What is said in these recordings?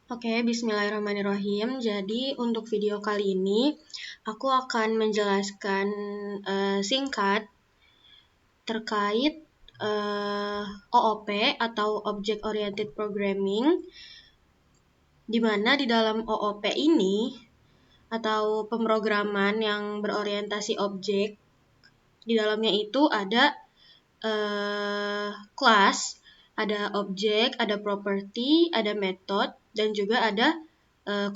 Oke, bismillahirrahmanirrahim. Jadi untuk video kali ini aku akan menjelaskan singkat terkait OOP atau Object Oriented Programming, di mana di dalam OOP ini atau pemrograman yang berorientasi objek, di dalamnya itu ada kelas, ada objek, ada property, ada method, dan juga ada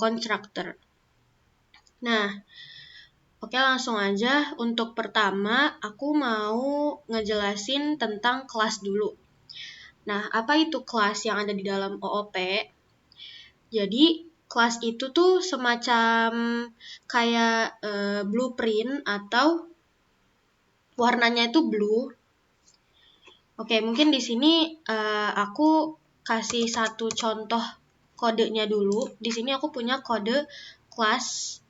constructor. Nah, oke, langsung aja. Untuk pertama, aku mau ngejelasin tentang kelas dulu. Nah, apa itu kelas yang ada di dalam OOP? Jadi, kelas itu tuh semacam kayak blueprint atau warnanya itu blue. Oke, mungkin di sini aku kasih satu contoh kodenya dulu. Di sini aku punya kode kelas,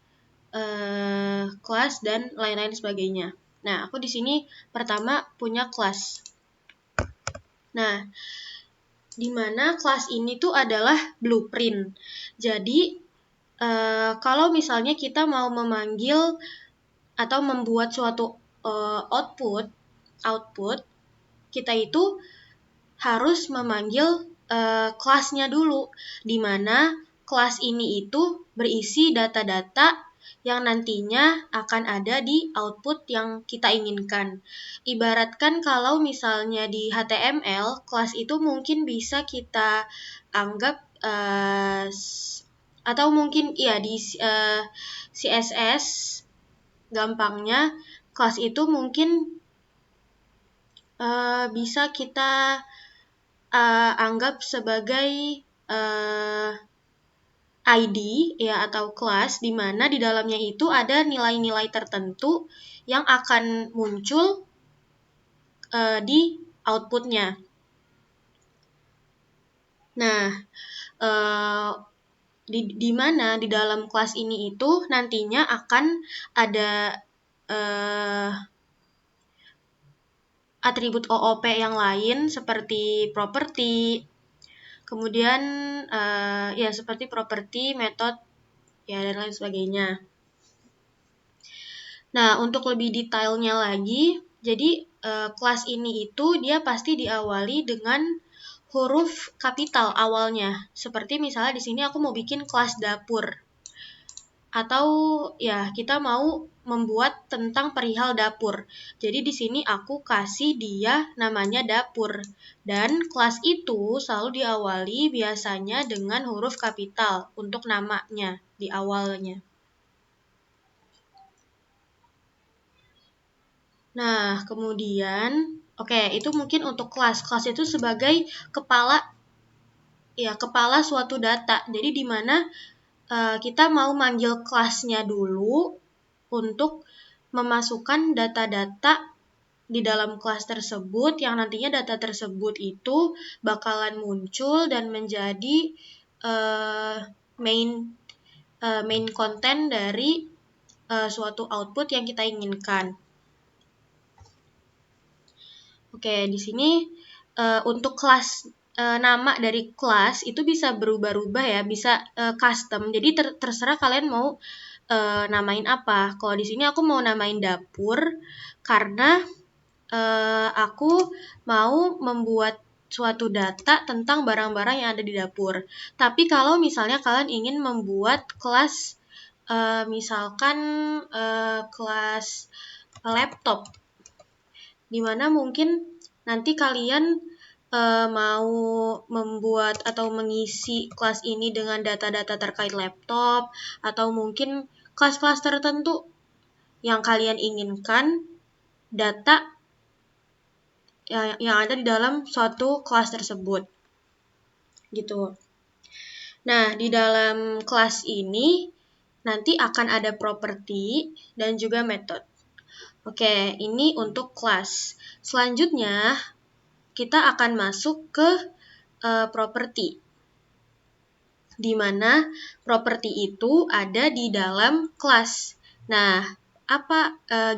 dan lain-lain sebagainya. Nah, aku di sini pertama punya kelas. Nah, di mana kelas ini tuh adalah blueprint. Jadi, kalau misalnya kita mau memanggil atau membuat suatu output, kita itu harus memanggil kelasnya dulu, di mana kelas ini itu berisi data-data yang nantinya akan ada di output yang kita inginkan. Ibaratkan kalau misalnya di HTML, kelas itu mungkin bisa kita anggap atau mungkin ya di CSS, gampangnya kelas itu mungkin bisa kita anggap sebagai ID ya, atau kelas, di mana di dalamnya itu ada nilai-nilai tertentu yang akan muncul di outputnya. Nah, di mana di dalam kelas ini itu nantinya akan ada atribut OOP yang lain seperti property, kemudian ya seperti property, method, ya dan lain sebagainya. Nah, untuk lebih detailnya lagi, jadi kelas ini itu dia pasti diawali dengan huruf kapital awalnya. Seperti misalnya di sini aku mau bikin kelas dapur. Atau ya kita mau membuat tentang perihal dapur. Jadi di sini aku kasih dia namanya dapur. Dan kelas itu selalu diawali biasanya dengan huruf kapital untuk namanya di awalnya. Nah, kemudian oke, itu mungkin untuk kelas. Kelas itu sebagai kepala suatu data. Jadi di mana kita mau manggil kelasnya dulu untuk memasukkan data-data di dalam kelas tersebut, yang nantinya data tersebut itu bakalan muncul dan menjadi main content dari suatu output yang kita inginkan. Oke, di sini untuk kelas, nama dari kelas itu bisa berubah-ubah ya, bisa custom. Jadi terserah kalian mau namain apa. Kalau di sini aku mau namain dapur karena aku mau membuat suatu data tentang barang-barang yang ada di dapur. Tapi kalau misalnya kalian ingin membuat kelas, misalkan kelas laptop, dimana mungkin nanti kalian mau membuat atau mengisi kelas ini dengan data-data terkait laptop, atau mungkin kelas-kelas tertentu yang kalian inginkan data yang ada di dalam suatu kelas tersebut. Gitu. Nah, di dalam kelas ini nanti akan ada property dan juga method. Oke, ini untuk kelas. Selanjutnya, kita akan masuk ke property. Di mana property itu ada di dalam kelas. Nah,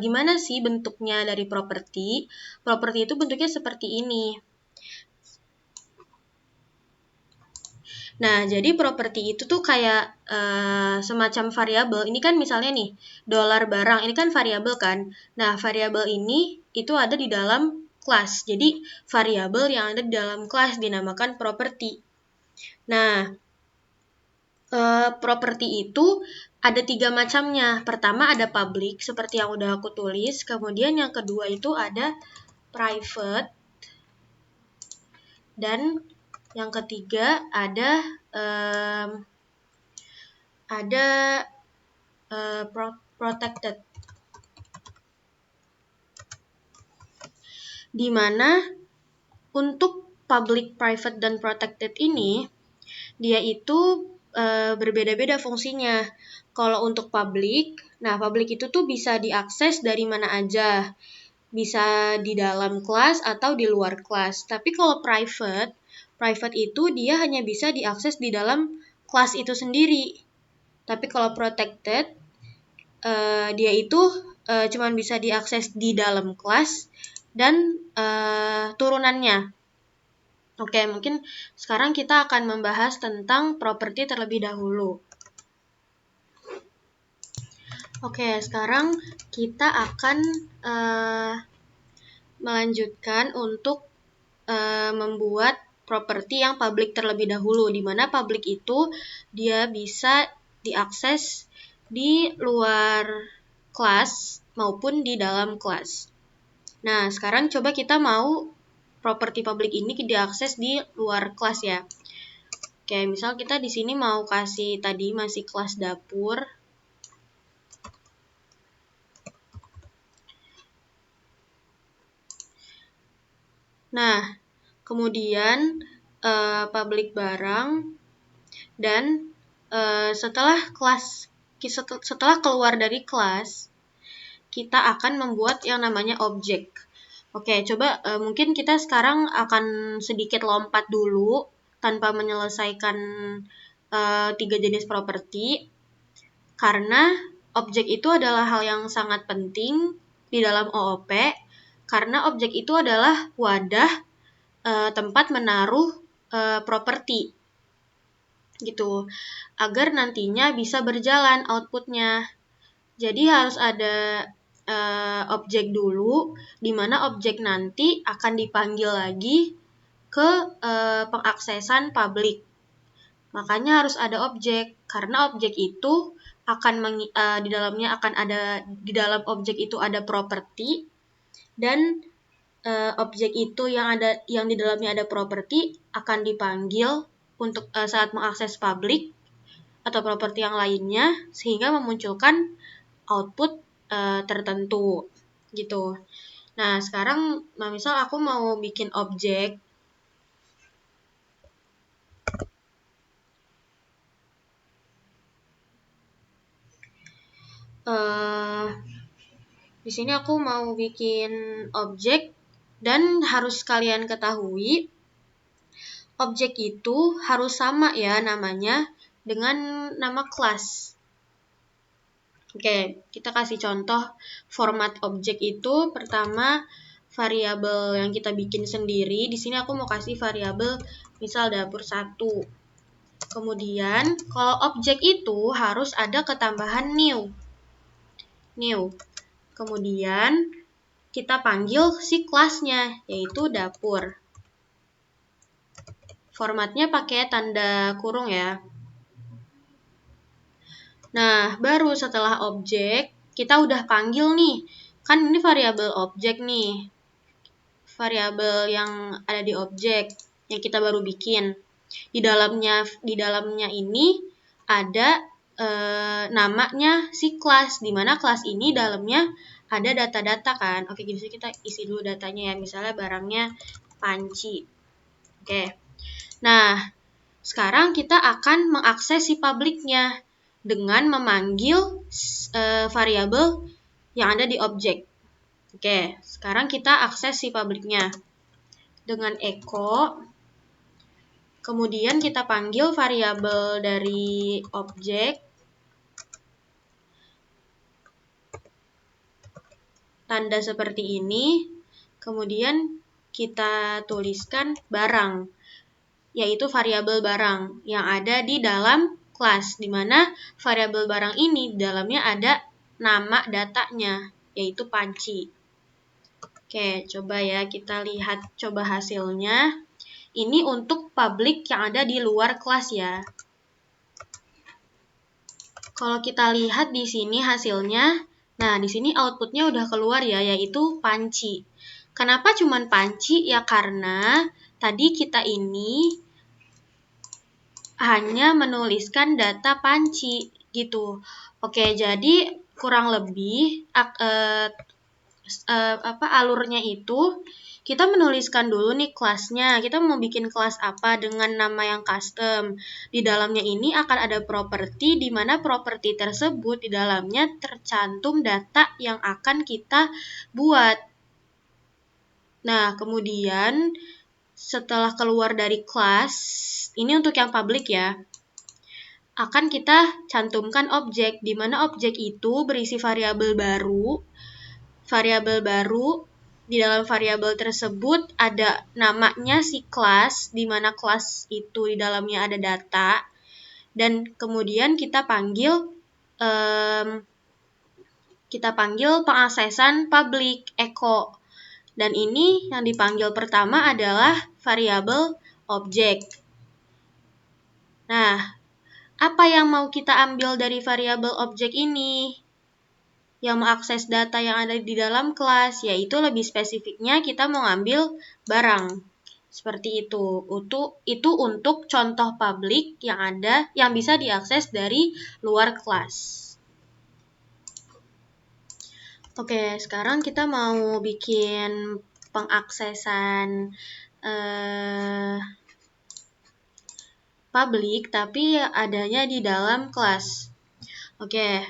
gimana sih bentuknya dari property? Property itu bentuknya seperti ini. Nah, jadi properti itu tuh kayak semacam variabel. Ini kan misalnya nih, dolar barang, ini kan variabel kan. Nah, variabel ini itu ada di dalam kelas. Jadi, variabel yang ada di dalam kelas dinamakan properti. Nah, properti itu ada 3 macamnya. Pertama ada public, seperti yang udah aku tulis. Kemudian yang kedua itu ada private. Dan yang ketiga ada protected, di mana untuk public, private, dan protected ini dia itu berbeda-beda fungsinya. Kalau untuk public, nah public itu tuh bisa diakses dari mana aja, bisa di dalam kelas atau di luar kelas. Tapi kalau private itu dia hanya bisa diakses di dalam kelas itu sendiri. Tapi kalau protected, dia itu cuma bisa diakses di dalam kelas dan turunannya. Oke, mungkin sekarang kita akan membahas tentang properti terlebih dahulu. Oke, sekarang kita akan melanjutkan untuk membuat properti yang public terlebih dahulu, di mana public itu dia bisa diakses di luar kelas maupun di dalam kelas. Nah, sekarang coba kita mau properti public ini diakses di luar kelas ya. Oke, misal kita di sini mau kasih tadi masih kelas dapur. Nah, kemudian public barang, dan setelah keluar dari kelas, kita akan membuat yang namanya objek. Oke, coba mungkin kita sekarang akan sedikit lompat dulu tanpa menyelesaikan 3 jenis properti, karena objek itu adalah hal yang sangat penting di dalam OOP, karena objek itu adalah wadah tempat menaruh properti gitu, agar nantinya bisa berjalan outputnya. Jadi harus ada objek dulu, di mana objek nanti akan dipanggil lagi ke pengaksesan public. Makanya harus ada objek, karena objek itu akan di dalamnya akan ada, di dalam objek itu ada properti, dan objek itu yang di dalamnya ada properti akan dipanggil untuk saat mengakses public atau properti yang lainnya, sehingga memunculkan output tertentu gitu. Nah, sekarang misal aku mau bikin objek. Di sini aku mau bikin objek, dan harus kalian ketahui objek itu harus sama ya namanya dengan nama kelas. Oke, kita kasih contoh format objek itu. Pertama, variabel yang kita bikin sendiri. Di sini aku mau kasih variabel misal dapur 1. Kemudian, kalau objek itu harus ada ketambahan new. Kemudian, kita panggil si kelasnya, yaitu dapur. Formatnya pakai tanda kurung ya. Nah, baru setelah objek, kita udah panggil nih. Kan ini variabel objek nih. Variabel yang ada di objek yang kita baru bikin. Di dalamnya ini ada namanya si kelas, di mana kelas ini dalamnya ada data-data kan. Oke, jadi kita isi dulu datanya ya. Misalnya barangnya panci. Oke. Nah, sekarang kita akan mengakses si publiknya dengan memanggil variabel yang ada di objek. Oke, sekarang kita akses si publiknya dengan echo. Kemudian kita panggil variabel dari objek, tanda seperti ini. Kemudian kita tuliskan barang. yaitu variabel barang yang ada di dalam kelas, di mana variabel barang ini di dalamnya ada nama datanya, yaitu panci. Oke, coba ya kita lihat coba hasilnya. Ini untuk publik yang ada di luar kelas ya. Kalau kita lihat di sini hasilnya, nah di sini outputnya udah keluar ya, yaitu panci. Kenapa cuman panci? Ya karena tadi kita ini hanya menuliskan data panci gitu. Oke, jadi kurang lebih alurnya itu kita menuliskan dulu nih kelasnya. Kita mau bikin kelas apa dengan nama yang custom. Di dalamnya ini akan ada properti, di mana properti tersebut di dalamnya tercantum data yang akan kita buat. Nah, kemudian setelah keluar dari kelas, ini untuk yang public ya, akan kita cantumkan objek, di mana objek itu berisi variabel baru. Variabel baru, di dalam variabel tersebut ada namanya si kelas, di mana kelas itu di dalamnya ada data, dan kemudian kita panggil pengaksesan public echo. Dan ini yang dipanggil pertama adalah variabel objek. Nah, apa yang mau kita ambil dari variabel objek ini? Yang mengakses data yang ada di dalam kelas, yaitu lebih spesifiknya kita mau ngambil barang. Seperti itu. Itu untuk contoh publik yang ada, yang bisa diakses dari luar kelas. Oke, sekarang kita mau bikin pengaksesan publik, tapi adanya di dalam kelas. Oke,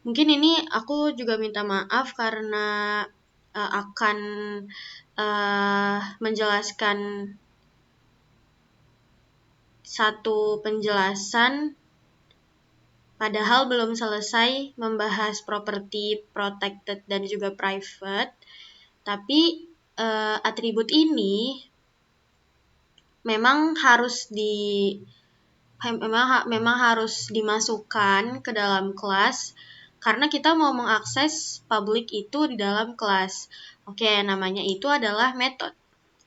mungkin ini aku juga minta maaf karena akan menjelaskan satu penjelasan padahal belum selesai membahas properti protected dan juga private. Tapi atribut ini memang harus dimasukkan ke dalam kelas karena kita mau mengakses public itu di dalam kelas. Oke, namanya itu adalah method.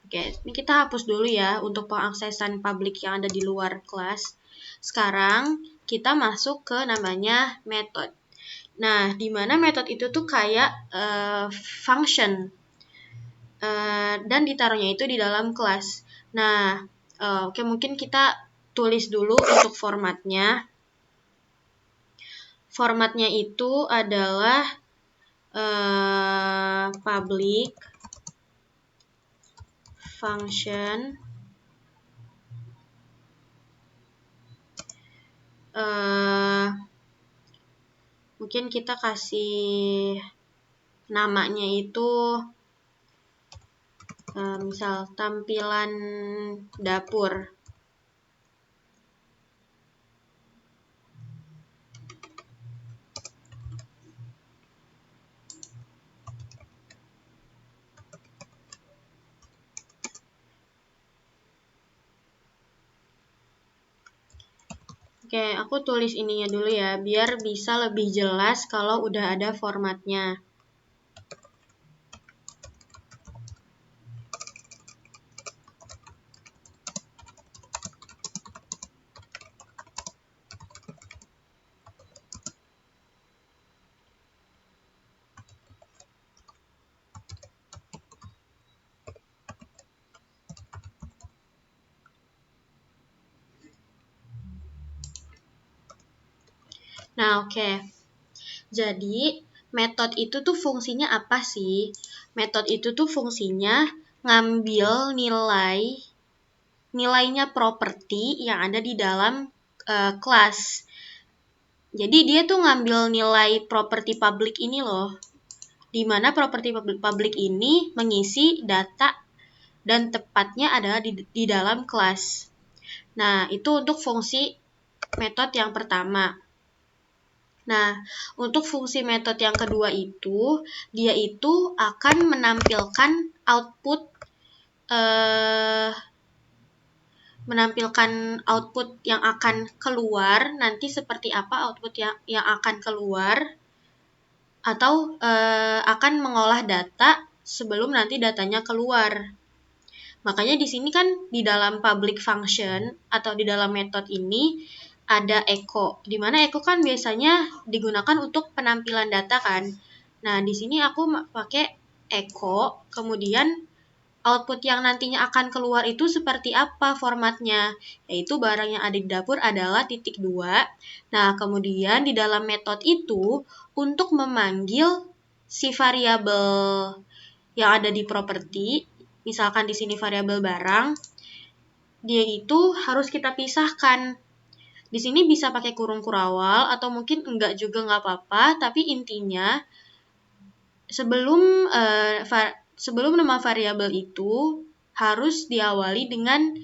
Oke, ini kita hapus dulu ya untuk pengaksesan public yang ada di luar kelas. Sekarang kita masuk ke namanya method. Nah, di mana method itu tuh kayak function dan ditaruhnya itu di dalam kelas. Nah, oke, mungkin kita tulis dulu untuk formatnya. Formatnya itu adalah public function mungkin kita kasih namanya itu misal tampilan dapur. Oke, aku tulis ininya dulu ya, biar bisa lebih jelas kalau udah ada formatnya. Nah, oke. Jadi, metode itu tuh fungsinya apa sih? Metode itu tuh fungsinya ngambil nilainya properti yang ada di dalam kelas. Jadi, dia tuh ngambil nilai properti public ini loh. Di mana properti public ini mengisi data dan tepatnya adalah di dalam kelas. Nah, itu untuk fungsi metode yang pertama. Nah, untuk fungsi metode yang kedua itu, dia itu akan menampilkan output menampilkan output yang akan keluar, nanti seperti apa output yang akan keluar, atau akan mengolah data sebelum nanti datanya keluar. Makanya di sini kan di dalam public function atau di dalam method ini ada echo, di mana echo kan biasanya digunakan untuk penampilan data kan. Nah, di sini aku pakai echo, kemudian output yang nantinya akan keluar itu seperti apa formatnya, yaitu barang yang ada di dapur adalah titik 2. Nah, kemudian di dalam metode itu untuk memanggil si variabel yang ada di properti, misalkan di sini variabel barang, dia itu harus kita pisahkan. Di sini bisa pakai kurung kurawal atau mungkin enggak juga nggak apa-apa, tapi intinya sebelum nama variabel itu harus diawali dengan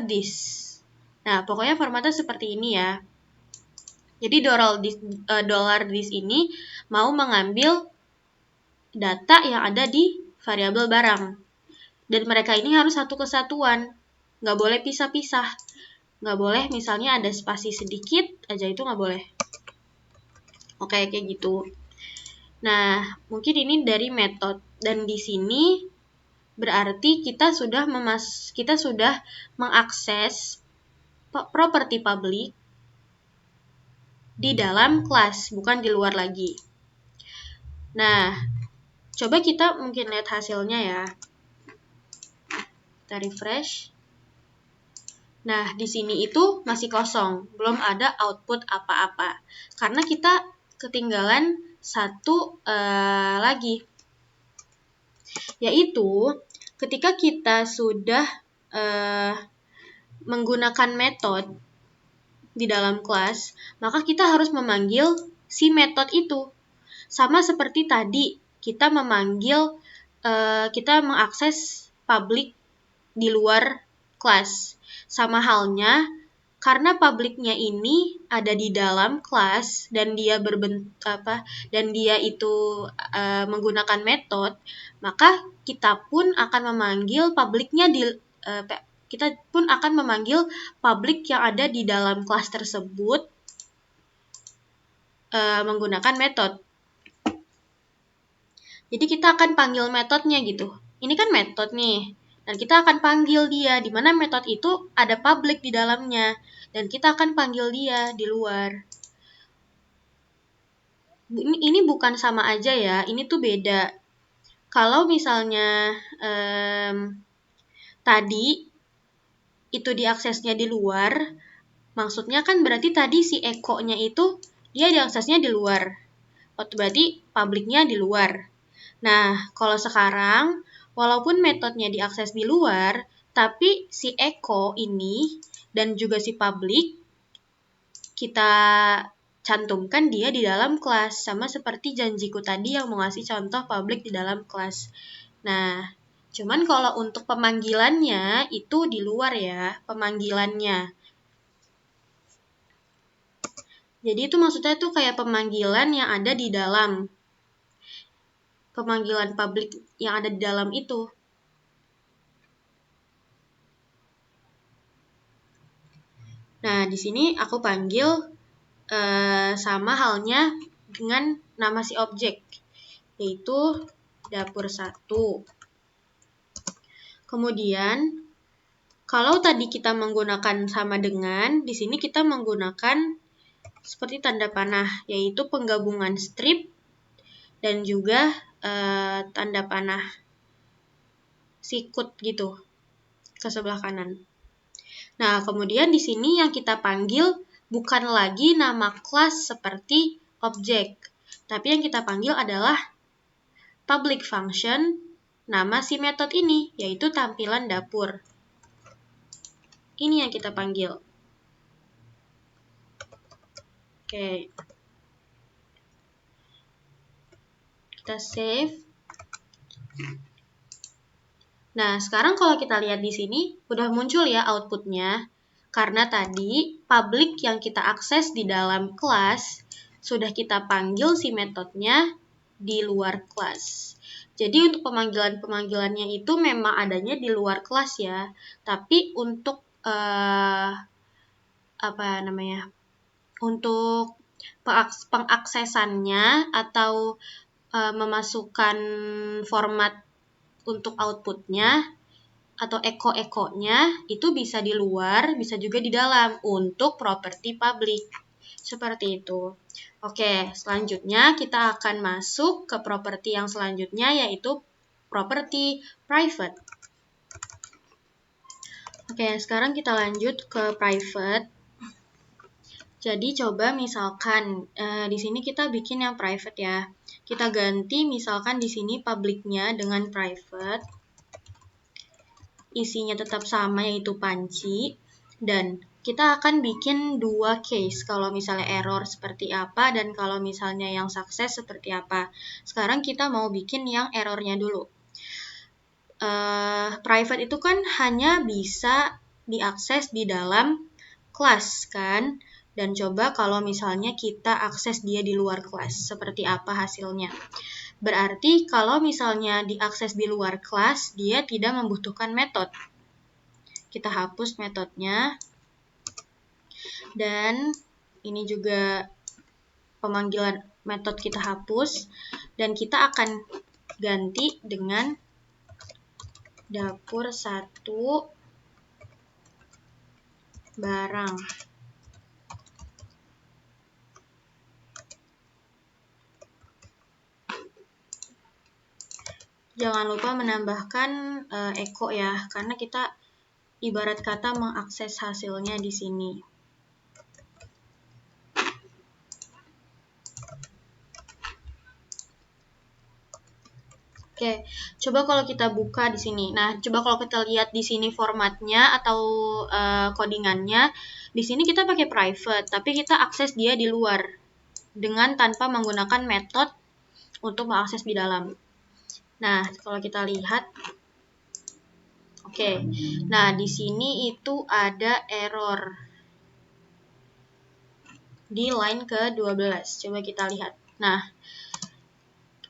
$this. Nah, pokoknya formatnya seperti ini ya. Jadi $this ini mau mengambil data yang ada di variabel barang. Dan mereka ini harus satu kesatuan. Nggak boleh pisah-pisah. Nggak boleh misalnya ada spasi sedikit aja, itu nggak boleh. Oke, kayak gitu. Nah, mungkin ini dari metode, dan di sini berarti kita sudah mengakses properti public di dalam kelas, bukan di luar lagi. Nah, coba kita mungkin lihat hasilnya ya. Kita refresh. Nah, di sini itu masih kosong, belum ada output apa-apa. Karena kita ketinggalan satu lagi, yaitu ketika kita sudah menggunakan metode di dalam kelas, maka kita harus memanggil si metode itu. Sama seperti tadi, kita mengakses public di luar kelas. Sama halnya, karena publiknya ini ada di dalam kelas dan dia menggunakan metode, maka kita pun akan memanggil publik yang ada di dalam kelas tersebut menggunakan metode. Jadi kita akan panggil metodenya gitu. Ini kan metode nih. Dan kita akan panggil dia, di mana metode itu ada public di dalamnya. Dan kita akan panggil dia di luar. Ini bukan sama aja ya, ini tuh beda. Kalau misalnya tadi itu diaksesnya di luar, maksudnya kan berarti tadi si echo-nya itu dia diaksesnya di luar. Berarti publiknya di luar. Nah, kalau sekarang, walaupun metodenya diakses di luar, tapi si echo ini dan juga si public, kita cantumkan dia di dalam kelas. Sama seperti janjiku tadi yang mau ngasih contoh public di dalam kelas. Nah, cuman kalau untuk pemanggilannya, itu di luar ya, pemanggilannya. Jadi itu maksudnya tuh kayak pemanggilan yang ada di dalam. Pemanggilan publik yang ada di dalam itu. Nah, di sini aku panggil sama halnya dengan nama si objek, yaitu dapur 1. Kemudian, kalau tadi kita menggunakan sama dengan, di sini kita menggunakan seperti tanda panah, yaitu penggabungan strip dan juga tanda panah sikut gitu ke sebelah kanan. Nah, kemudian di sini yang kita panggil bukan lagi nama kelas seperti objek, tapi yang kita panggil adalah public function nama si metode ini, yaitu tampilan dapur. Ini yang kita panggil. Oke. Kita save. Nah, sekarang kalau kita lihat di sini, udah muncul ya outputnya. Karena tadi, public yang kita akses di dalam kelas, sudah kita panggil si metodenya di luar kelas. Jadi untuk pemanggilannya itu memang adanya di luar kelas ya. Tapi untuk untuk pengaksesannya atau memasukkan format untuk outputnya atau eko-ekonya itu bisa di luar, bisa juga di dalam untuk properti public. Seperti itu. Oke, selanjutnya kita akan masuk ke properti yang selanjutnya, yaitu properti private. Oke, sekarang kita lanjut ke private. Jadi coba misalkan di sini kita bikin yang private ya. Kita ganti misalkan di sini publicnya dengan private. Isinya tetap sama yaitu panci, dan kita akan bikin dua case kalau misalnya error seperti apa dan kalau misalnya yang sukses seperti apa. Sekarang kita mau bikin yang errornya dulu. Private itu kan hanya bisa diakses di dalam kelas kan, dan coba kalau misalnya kita akses dia di luar kelas, seperti apa hasilnya. Berarti kalau misalnya diakses di luar kelas, dia tidak membutuhkan metode. Kita hapus metodenya. Dan ini juga pemanggilan metode kita hapus. Dan kita akan ganti dengan dapur 1 barang. Jangan lupa menambahkan eko ya, karena kita ibarat kata mengakses hasilnya di sini. Oke, coba kalau kita buka di sini. Nah, coba kalau kita lihat di sini formatnya atau codingannya, di sini kita pakai private, tapi kita akses dia di luar dengan tanpa menggunakan metode untuk mengakses di dalam. Nah, kalau kita lihat, oke. Nah, di sini itu ada error di line ke-12. Coba kita lihat. Nah,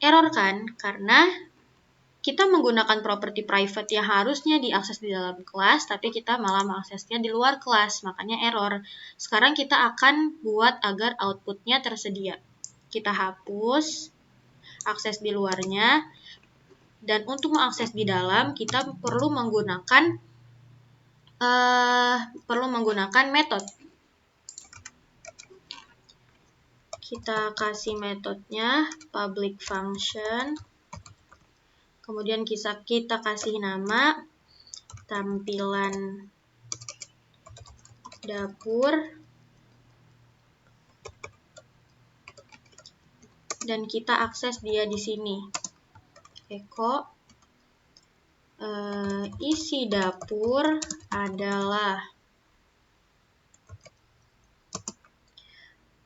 error kan? Karena kita menggunakan properti private yang harusnya diakses di dalam kelas, tapi kita malah mengaksesnya di luar kelas, makanya error. Sekarang kita akan buat agar outputnya tersedia. Kita hapus akses di luarnya, dan untuk mengakses di dalam, kita perlu menggunakan metode. Kita kasih metodenya public function. Kemudian kita kasih nama tampilan dapur, dan kita akses dia di sini. Eko isi dapur adalah.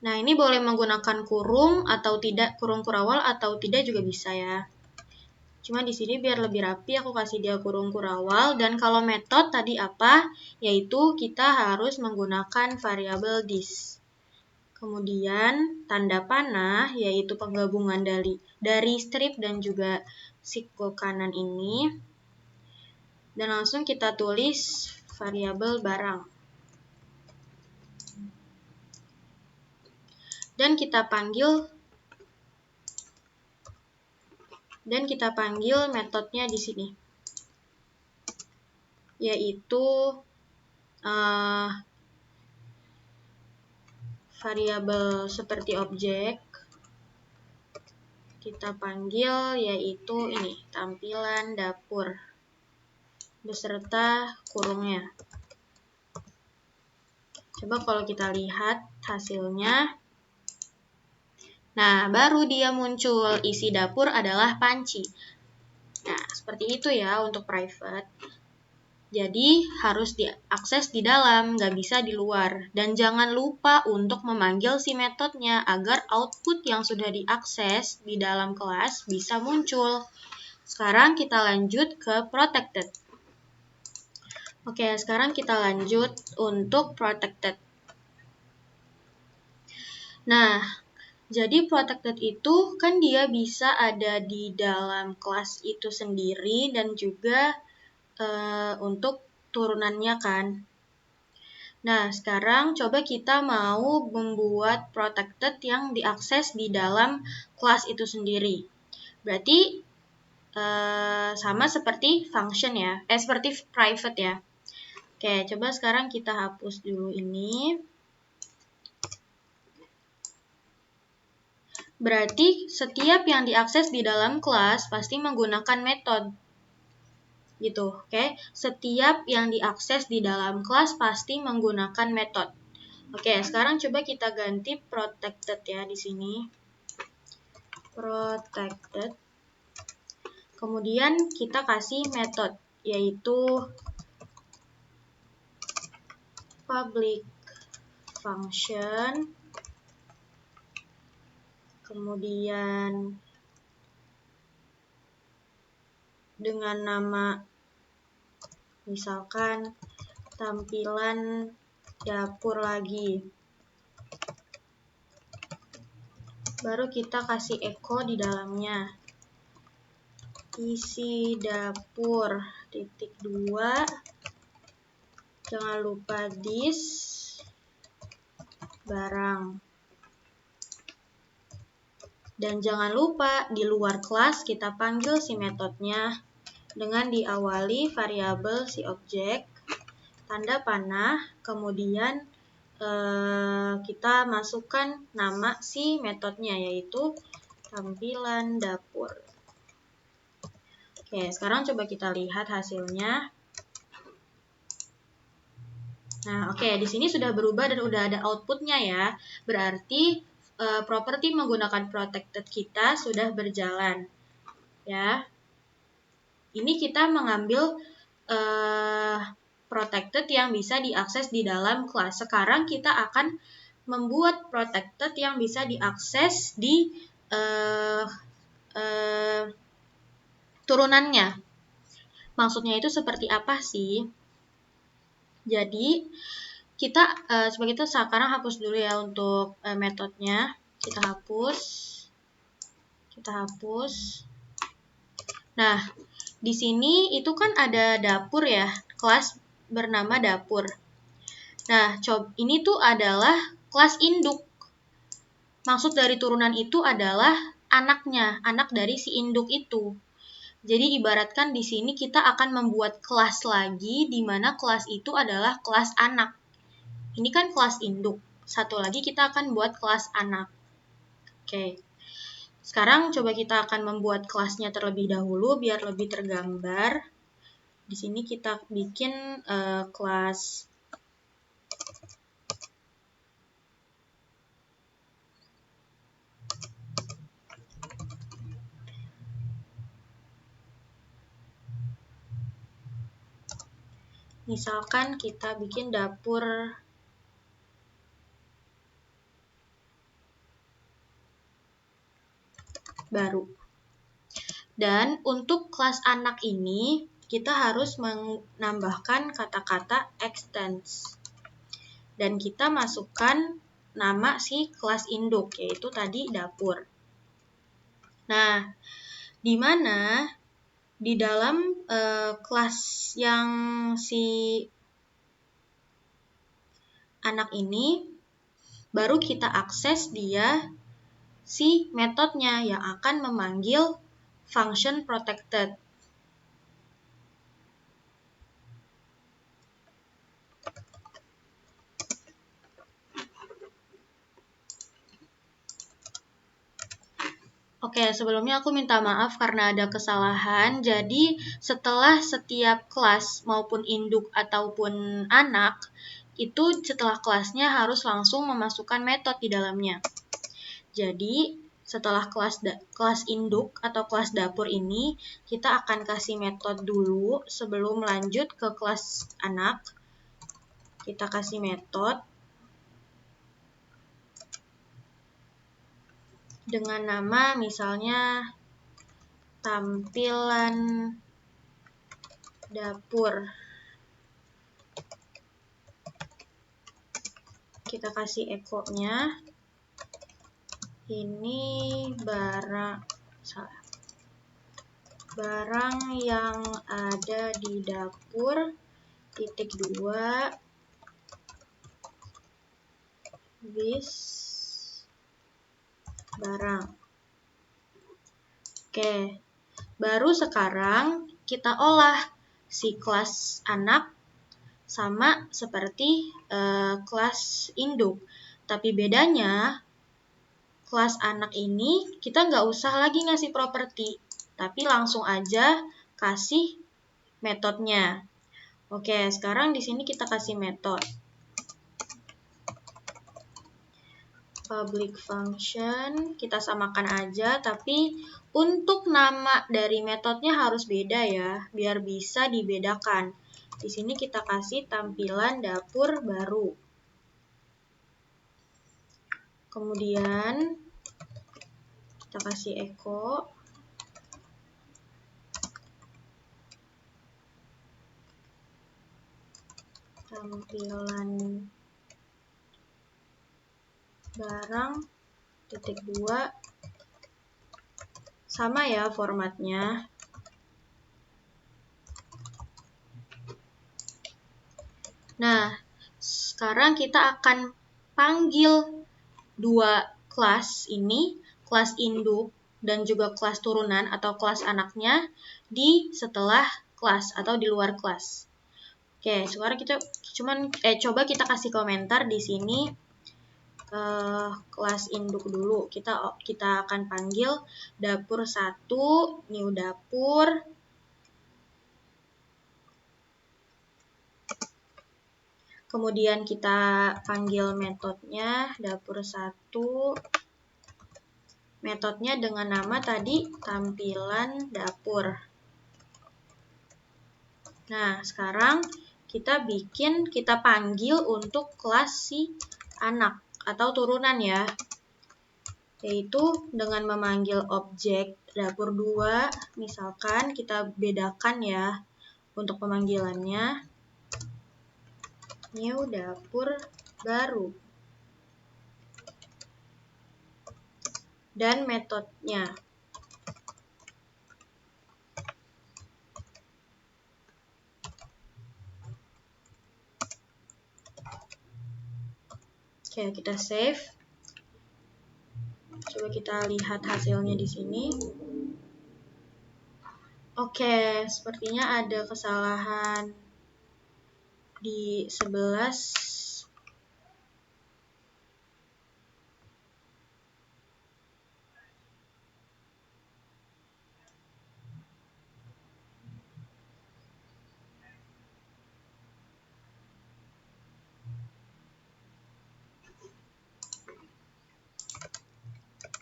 Nah, ini boleh menggunakan kurung atau tidak, kurung kurawal atau tidak juga bisa ya. Cuma di sini biar lebih rapi aku kasih dia kurung kurawal, dan kalau metode tadi apa? Yaitu kita harus menggunakan variabel this. Kemudian tanda panah yaitu penggabungan dari strip dan juga siku kanan ini. Dan langsung kita tulis variabel barang. Dan kita panggil metodenya di sini, yaitu variabel seperti objek. Kita panggil yaitu ini, tampilan dapur beserta kurungnya. Coba kalau kita lihat hasilnya. Nah, baru dia muncul, isi dapur adalah panci. Nah, seperti itu ya untuk private. Jadi, harus diakses di dalam, nggak bisa di luar. Dan jangan lupa untuk memanggil si metodenya agar output yang sudah diakses di dalam kelas bisa muncul. Sekarang kita lanjut ke protected. Oke, sekarang kita lanjut untuk protected. Nah, Jadi protected itu kan dia bisa ada di dalam kelas itu sendiri dan juga untuk turunannya kan. Nah, sekarang coba kita mau membuat protected yang diakses di dalam kelas itu sendiri. Berarti sama seperti function ya, seperti private ya. Oke, coba sekarang kita hapus dulu ini. Berarti setiap yang diakses di dalam kelas pasti menggunakan metode. Gitu, oke? Setiap yang diakses di dalam kelas pasti menggunakan metode. Oke, sekarang coba kita ganti protected ya di sini. Protected. Kemudian kita kasih metode, yaitu public function. Kemudian dengan nama misalkan tampilan dapur lagi. Baru kita kasih echo di dalamnya. Isi dapur .2. Jangan lupa this barang. Dan jangan lupa di luar kelas kita panggil si metodenya dengan diawali variabel si objek, tanda panah, kemudian kita masukkan nama si metodenya yaitu tampilan dapur. Oke, sekarang coba kita lihat hasilnya. Nah, oke, di sini sudah berubah dan udah ada outputnya ya. Berarti properti menggunakan protected kita sudah berjalan. Ya. Ini kita mengambil protected yang bisa diakses di dalam kelas. Sekarang kita akan membuat protected yang bisa diakses di turunannya. Maksudnya itu seperti apa sih? Jadi, kita sebagai itu sekarang hapus dulu ya untuk metodenya. Kita hapus. Nah, di sini itu kan ada dapur ya, kelas bernama dapur. Nah, ini tuh adalah kelas induk. Maksud dari turunan itu adalah anaknya, anak dari si induk itu. Jadi ibaratkan di sini kita akan membuat kelas lagi di mana kelas itu adalah kelas anak. Ini kan kelas induk. Satu lagi kita akan buat kelas anak. Oke. Sekarang coba kita akan membuat kelasnya terlebih dahulu biar lebih tergambar. Di sini kita bikin kelas misalkan kita bikin dapur baru. Dan untuk kelas anak ini, kita harus menambahkan kata-kata extends. Dan kita masukkan nama si kelas induk, yaitu tadi dapur. Nah, di mana di dalam kelas yang si anak ini, baru kita akses dia si metodenya yang akan memanggil function protected. Oke, sebelumnya aku minta maaf karena ada kesalahan. Jadi, setelah setiap kelas maupun induk ataupun anak, itu setelah kelasnya harus langsung memasukkan metode di dalamnya. Jadi, setelah kelas induk atau kelas dapur ini, kita akan kasih metode dulu sebelum lanjut ke kelas anak. Kita kasih metode dengan nama misalnya tampilan dapur. Kita kasih echo-nya. ini barang yang ada di dapur, titik 2, this barang. Oke, baru sekarang kita olah si kelas anak sama seperti kelas induk. Tapi bedanya, kelas anak ini kita nggak usah lagi ngasih properti, tapi langsung aja kasih metodenya. Oke, sekarang di sini kita kasih metode. Public function, kita samakan aja, tapi untuk nama dari metodenya harus beda ya, biar bisa dibedakan. Di sini kita kasih tampilan dapur baru. Kemudian kita kasih echo. Tampilan barang, titik 2. Sama ya formatnya. Nah, sekarang kita akan panggil dua kelas ini, kelas induk dan juga kelas turunan atau kelas anaknya di setelah kelas atau di luar kelas. Oke, sekarang kita coba kita kasih komentar di sini. Kelas induk dulu, kita akan panggil dapur 1, new dapur. Kemudian kita panggil metodenya dapur 1. Metodenya dengan nama tadi tampilan dapur. Nah, sekarang kita panggil untuk kelas si anak atau turunan ya. Yaitu dengan memanggil objek dapur 2, misalkan kita bedakan ya untuk pemanggilannya. New dapur baru. Dan metodenya. Oke, kita save. Coba kita lihat hasilnya di sini. Oke, sepertinya ada kesalahan di 11.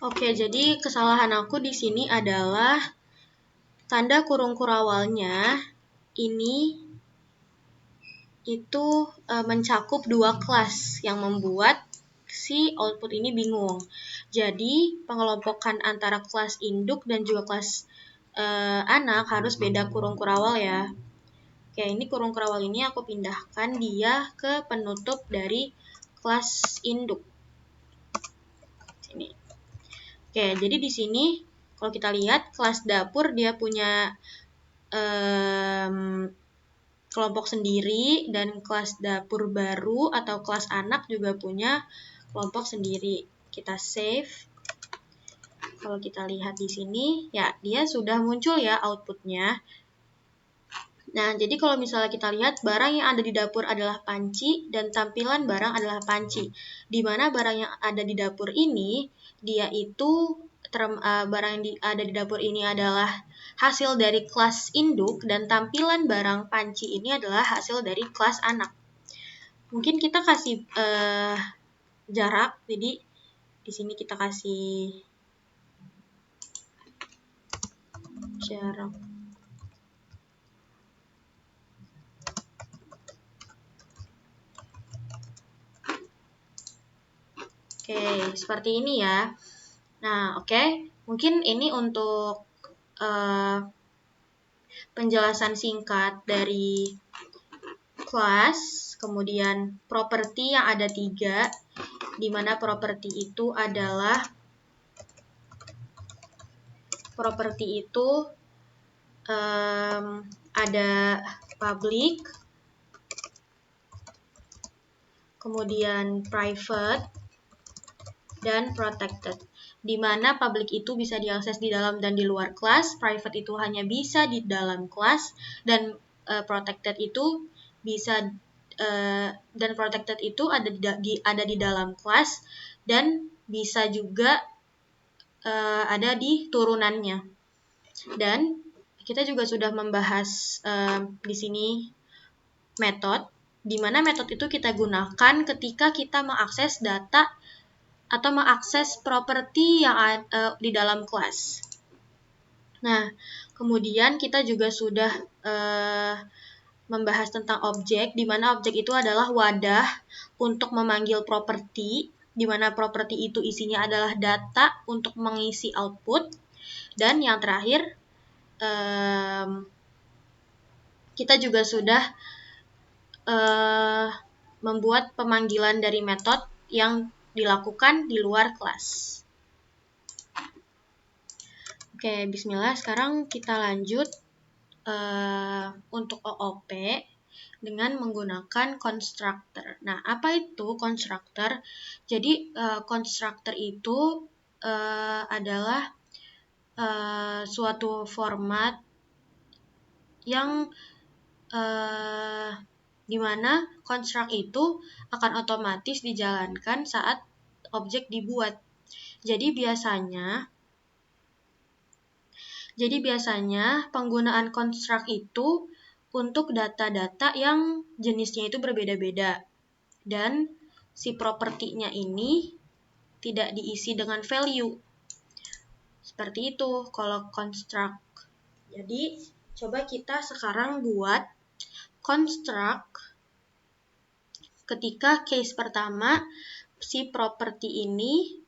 Oke, jadi kesalahan aku di sini adalah tanda kurung kurawalnya ini itu mencakup dua kelas yang membuat si output ini bingung. Jadi pengelompokan antara kelas induk dan juga kelas anak harus beda kurung kurawal ya. Oke, ini kurung kurawal ini aku pindahkan dia ke penutup dari kelas induk. Sini. Oke, jadi di sini kalau kita lihat kelas dapur dia punya kelompok sendiri dan kelas dapur baru atau kelas anak juga punya kelompok sendiri. Kita save. Kalau kita lihat di sini, ya dia sudah muncul ya outputnya. Nah, jadi kalau misalnya kita lihat barang yang ada di dapur adalah panci dan tampilan barang adalah panci. Di mana barang yang ada di dapur ini, dia itu barang yang ada di dapur ini adalah hasil dari kelas induk dan tampilan barang panci ini adalah hasil dari kelas anak. Mungkin kita kasih jarak, jadi di sini kita kasih jarak. Oke, seperti ini ya. Nah, oke. Mungkin ini untuk penjelasan singkat dari kelas, kemudian properti yang ada 3, di mana properti itu adalah properti itu ada public, kemudian private, dan protected. Di mana public itu bisa diakses di dalam dan di luar kelas, private itu hanya bisa di dalam kelas, dan protected itu bisa dan protected itu ada di dalam kelas dan bisa juga ada di turunannya. Dan kita juga sudah membahas di sini metode, di mana metode itu kita gunakan ketika kita mengakses data atau mengakses properti yang di dalam kelas. Nah, kemudian kita juga sudah membahas tentang objek, di mana objek itu adalah wadah untuk memanggil properti, di mana properti itu isinya adalah data untuk mengisi output. Dan yang terakhir, kita juga sudah membuat pemanggilan dari metode yang dilakukan di luar kelas. Oke, bismillah. Sekarang kita lanjut untuk OOP dengan menggunakan constructor. Nah, apa itu constructor? Jadi, constructor itu adalah suatu format yang di mana construct itu akan otomatis dijalankan saat objek dibuat. Jadi biasanya penggunaan construct itu untuk data-data yang jenisnya itu berbeda-beda. Dan si propertinya ini tidak diisi dengan value. Seperti itu kalau construct. Jadi, coba kita sekarang buat construct ketika case pertama si properti ini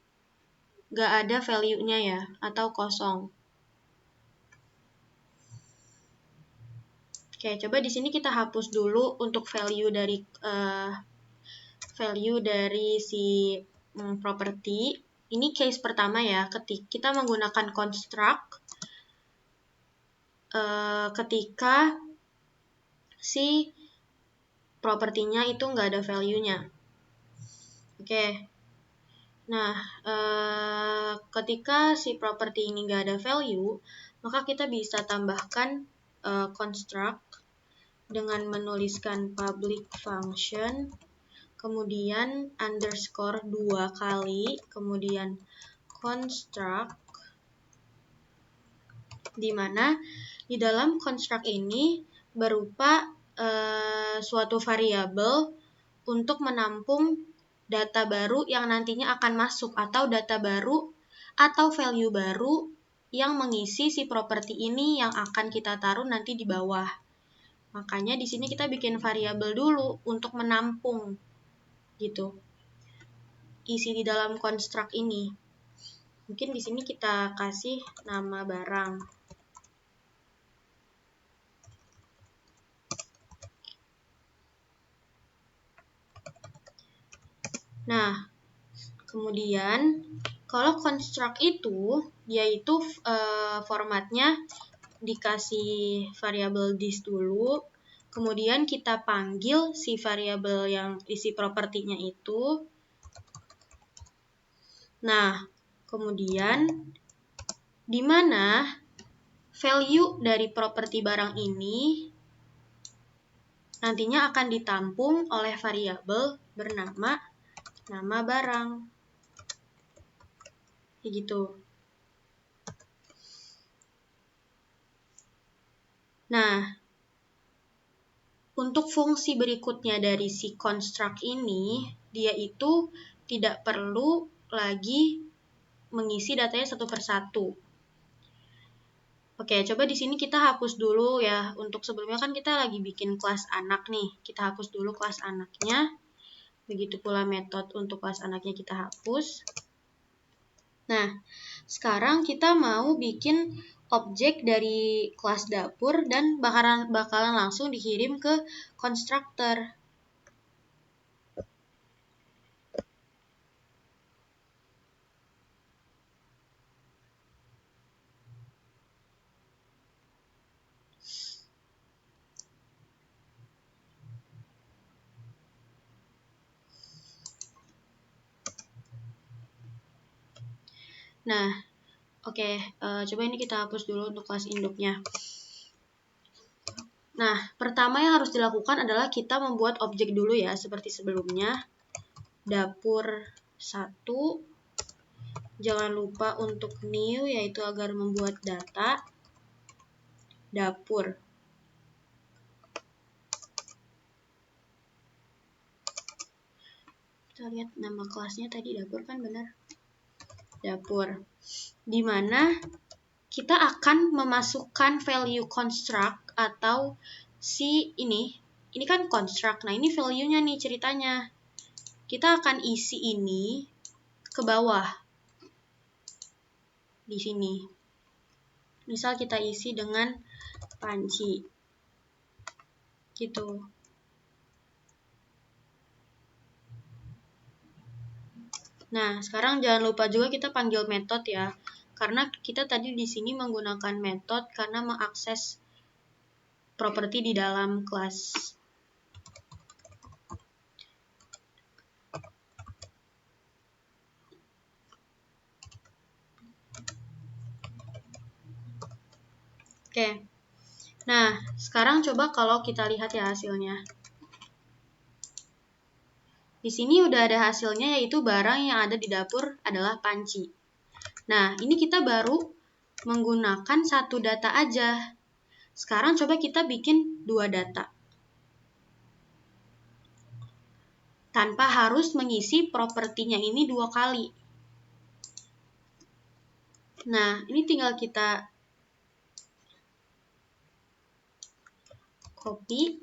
gak ada value-nya ya, atau kosong. Oke, coba di sini kita hapus dulu untuk value dari si properti. Ini case pertama ya, ketika kita menggunakan construct ketika si propertinya itu nggak ada value-nya. Oke. Nah, ketika si properti ini nggak ada value, maka kita bisa tambahkan construct dengan menuliskan public function, kemudian underscore 2 kali, kemudian construct, di mana di dalam construct ini berupa suatu variabel untuk menampung data baru yang nantinya akan masuk, atau data baru atau value baru yang mengisi si properti ini yang akan kita taruh nanti di bawah. Makanya di sini kita bikin variabel dulu untuk menampung gitu isi di dalam construct ini. Mungkin di sini kita kasih nama barang. Nah, kemudian kalau construct itu dia itu formatnya dikasih variabel this dulu, kemudian kita panggil si variabel yang isi propertinya itu. Nah, kemudian di mana value dari properti barang ini nantinya akan ditampung oleh variabel bernama nama barang. Kayak gitu. Nah, untuk fungsi berikutnya dari si construct ini, dia itu tidak perlu lagi mengisi datanya satu persatu. Oke, coba di sini kita hapus dulu ya. Untuk sebelumnya kan kita lagi bikin kelas anak nih. Kita hapus dulu kelas anaknya. Begitu pula metode untuk kelas anaknya kita hapus. Nah, sekarang kita mau bikin objek dari kelas dapur dan bakalan langsung dikirim ke constructor. Nah, oke, coba ini kita hapus dulu untuk kelas induknya. Nah, pertama yang harus dilakukan adalah kita membuat objek dulu ya, seperti sebelumnya. Dapur 1. Jangan lupa untuk new, yaitu agar membuat data. Dapur. Kita lihat nama kelasnya tadi dapur kan benar. Dapur. Dimana kita akan memasukkan value construct atau si ini kan construct. Nah, ini value-nya nih ceritanya. Kita akan isi ini ke bawah. Di sini. Misal kita isi dengan panci. Gitu. Nah, sekarang jangan lupa juga kita panggil metode ya. Karena kita tadi di sini menggunakan metode karena mengakses properti di dalam kelas. Oke. Nah, sekarang coba kalau kita lihat ya hasilnya. Di sini udah ada hasilnya, yaitu barang yang ada di dapur adalah panci. Nah, ini kita baru menggunakan satu data aja. Sekarang coba kita bikin 2 data. Tanpa harus mengisi propertinya ini 2 kali. Nah, ini tinggal kita copy.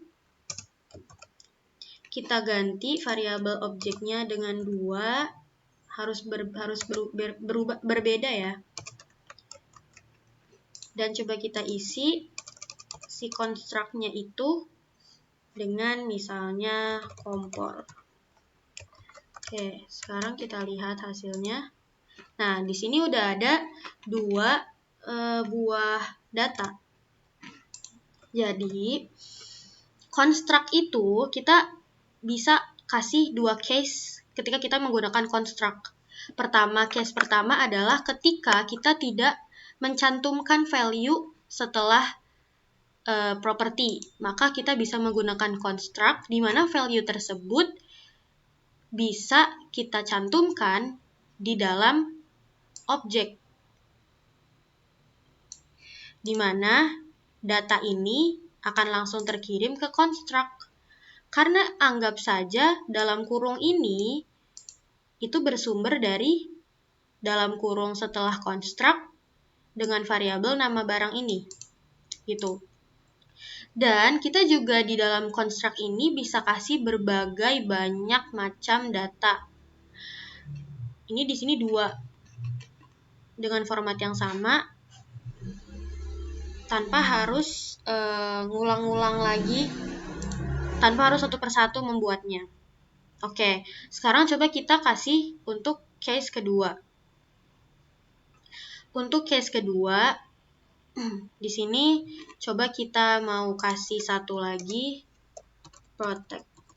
Kita ganti variabel objeknya dengan 2. Harus berbeda ya. Dan coba kita isi si construct-nya itu dengan misalnya kompor. Oke, sekarang kita lihat hasilnya. Nah, di sini udah ada 2 buah data. Jadi, construct itu kita bisa kasih 2 case ketika kita menggunakan construct. Case pertama adalah ketika kita tidak mencantumkan value setelah property. Maka kita bisa menggunakan construct di mana value tersebut bisa kita cantumkan di dalam objek. Di mana data ini akan langsung terkirim ke construct. Karena anggap saja dalam kurung ini itu bersumber dari dalam kurung setelah construct dengan variabel nama barang ini. Gitu. Dan kita juga di dalam construct ini bisa kasih berbagai banyak macam data. Ini di sini 2 dengan format yang sama tanpa harus ngulang-ngulang lagi, tanpa harus satu persatu membuatnya. Oke, sekarang coba kita kasih untuk case kedua. Untuk case kedua, di sini coba kita mau kasih satu lagi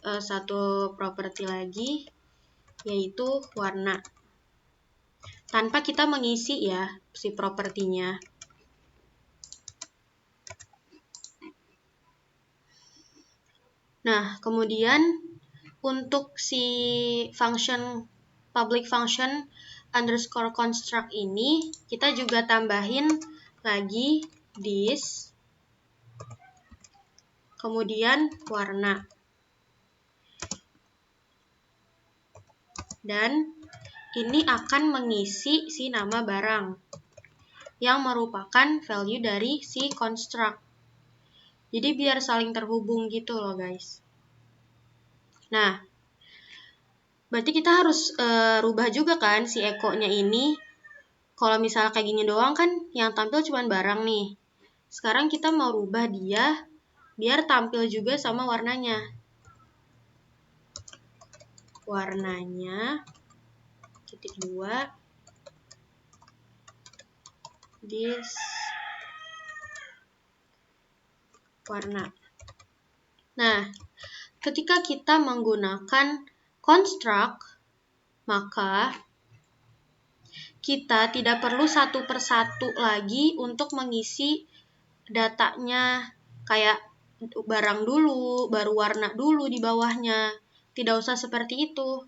satu properti lagi, yaitu warna. Tanpa kita mengisi ya si propertinya. Nah, kemudian untuk si function public function underscore construct ini, kita juga tambahin lagi this, kemudian warna. Dan ini akan mengisi si nama barang yang merupakan value dari si construct. Jadi biar saling terhubung gitu loh guys. Nah, berarti kita harus rubah juga kan si echo-nya ini. Kalau misalnya kayak gini doang kan yang tampil cuma barang nih. Sekarang kita mau rubah dia biar tampil juga sama warnanya. Warnanya -2 this warna. Nah, ketika kita menggunakan construct, maka kita tidak perlu satu persatu lagi untuk mengisi datanya, kayak barang dulu, baru warna dulu di bawahnya. Tidak usah seperti itu.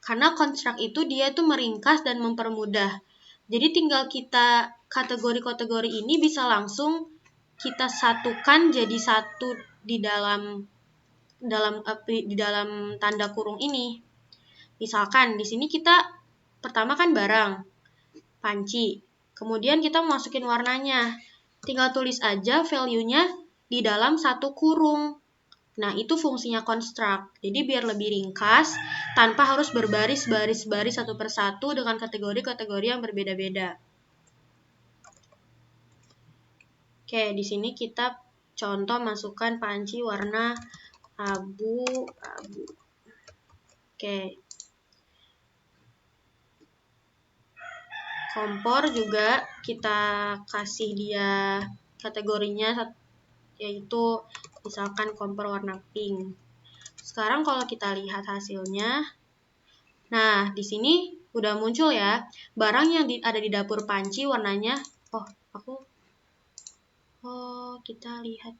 Karena construct itu dia tuh meringkas dan mempermudah. Jadi tinggal kita kategori-kategori ini bisa langsung kita satukan jadi satu di dalam tanda kurung ini. Misalkan di sini kita pertama kan barang, panci. Kemudian kita masukin warnanya. Tinggal tulis aja value-nya di dalam satu kurung. Nah, itu fungsinya construct. Jadi biar lebih ringkas, tanpa harus berbaris-baris satu persatu dengan kategori-kategori yang berbeda-beda. Oke, di sini kita contoh masukkan panci warna abu-abu. Oke. Kompor juga kita kasih dia kategorinya, yaitu misalkan kompor warna pink. Sekarang kalau kita lihat hasilnya, nah di sini udah muncul ya barang yang ada di dapur panci warnanya. Kita lihat.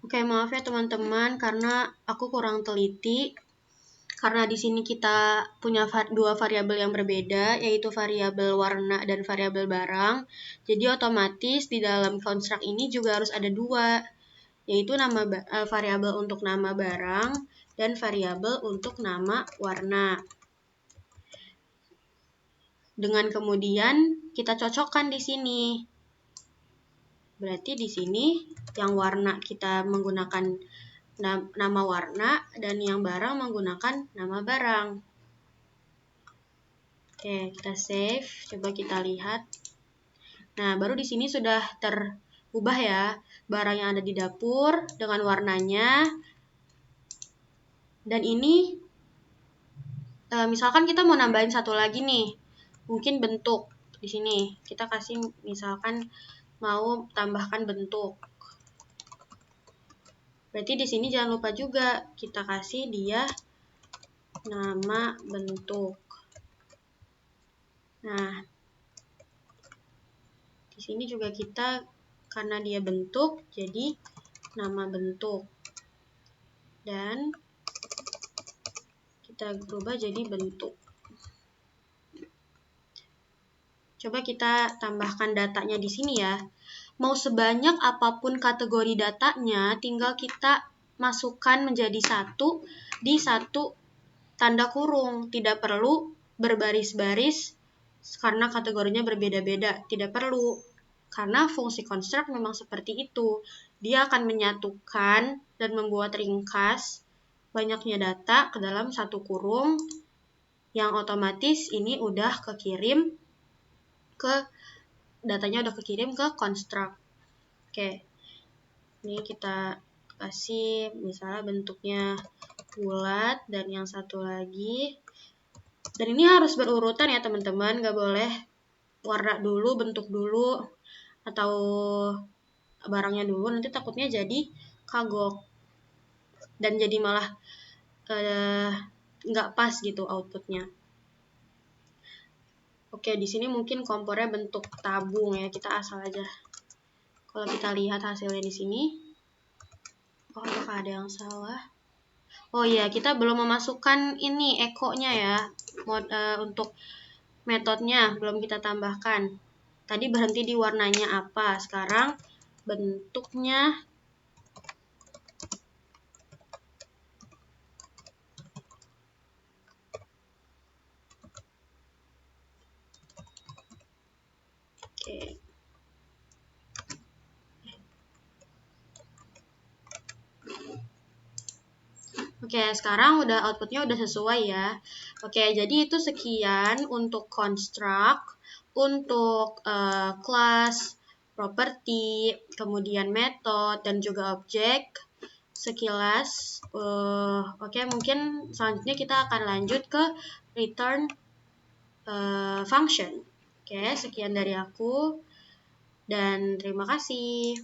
Oke, maaf ya teman-teman karena aku kurang teliti. Karena di sini kita punya dua variabel yang berbeda, yaitu variabel warna dan variabel barang. Jadi otomatis di dalam construct ini juga harus ada dua, yaitu variabel untuk nama barang dan variabel untuk nama warna. Dengan kemudian kita cocokkan di sini. Berarti di sini yang warna kita menggunakan nama warna dan yang barang menggunakan nama barang. Oke, kita save. Coba kita lihat. Nah, baru di sini sudah terubah ya barang yang ada di dapur dengan warnanya. Dan ini misalkan kita mau nambahin satu lagi nih. Mungkin bentuk. Di sini kita kasih misalkan mau tambahkan bentuk. Berarti di sini jangan lupa juga kita kasih dia nama bentuk. Nah, di sini juga kita karena dia bentuk jadi nama bentuk. Dan kita berubah jadi bentuk. Coba kita tambahkan datanya di sini ya. Mau sebanyak apapun kategori datanya, tinggal kita masukkan menjadi satu di satu tanda kurung. Tidak perlu berbaris-baris karena kategorinya berbeda-beda. Tidak perlu. Karena fungsi construct memang seperti itu. Dia akan menyatukan dan membuat ringkas banyaknya data ke dalam satu kurung yang otomatis ini udah kekirim datanya udah kekirim ke construct. Oke, ini kita kasih misalnya bentuknya bulat dan yang satu lagi. Dan ini harus berurutan ya teman-teman, nggak boleh warna dulu, bentuk dulu, atau barangnya dulu, nanti takutnya jadi kagok. Dan jadi malah nggak pas gitu outputnya. Oke, di sini mungkin kompornya bentuk tabung ya, kita asal aja. Kalau kita lihat hasilnya di sini, apakah ada yang salah? Oh iya, kita belum memasukkan ini echo-nya ya, untuk metodenya belum kita tambahkan. Tadi berhenti di warnanya apa, sekarang bentuknya. Oke, sekarang outputnya udah sesuai ya. Oke, jadi itu sekian untuk construct, untuk class, property, kemudian method, dan juga objek. Sekilas, oke, mungkin selanjutnya kita akan lanjut ke return function. Oke, sekian dari aku dan terima kasih.